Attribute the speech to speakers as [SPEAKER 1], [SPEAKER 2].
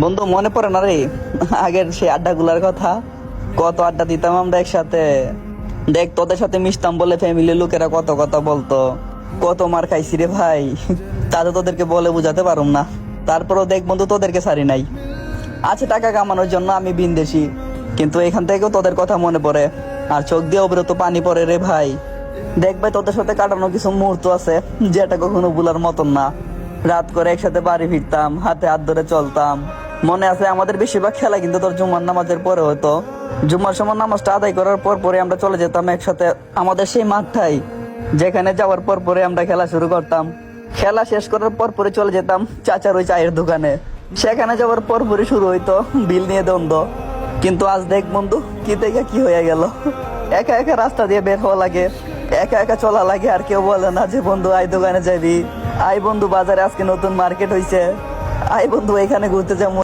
[SPEAKER 1] বন্ধু মনে পড়ে না রে আগের সেই আড্ডাগুলার কথা? কত আড্ডা দিতাম আমরা একসাথে। দেখ তোদের সাথে মিশতাম বলে ফ্যামিলির লোকেরা কত কথা বলতো, কত মার খাইছি রে ভাই। তাতে তোদেরকে বলে বুঝাতে পারুম না। তারপরও দেখ বন্ধু, তোদেরকে ছাড়ি নাই। আছে টাকা কামানোর জন্য আমি বিন্দেশি, কিন্তু এখান থেকেও তোদের কথা মনে পড়ে, আর চোখ দিয়ে অবিরত পানি পড়ে রে ভাই। দেখ ভাই, তোদের সাথে কাটানো কিছু মুহূর্ত আছে যেটা কখনো ভুলার মতন না। রাত করে একসাথে বাড়ি ফিরতাম, হাতে হাত ধরে চলতাম। মনে আছে আমাদের বেশিরভাগ খেলা কিন্তু তোর জুমার নামাজের পরে হতো। জুমার সময় নামাজটা আদায় করার পর পরে আমরা চলে যেতাম একসাথে আমাদের সেই মাঠটাই, যেখানে যাওয়ার পর পরে আমরা খেলা শুরু করতাম। খেলা শেষ করার পর পরে চলে যেতাম চাচার ওই চায়ের দোকানে। সেখানে যাওয়ার পর পরে শুরু হইতো বিল নিয়ে দ্বন্দ্ব। কিন্তু আজ দেখ বন্ধু, কি থেকে কি হয়ে গেল। একা একা রাস্তা দিয়ে বের হওয়া লাগে, একা একা চলা লাগে, আর কেউ বলে না যে বন্ধু আই দোকানে যাবি, আই বন্ধু বাজারে আজকে নতুন মার্কেট হইছে, আই বন্ধু এখানে ঘুরতে যাবো।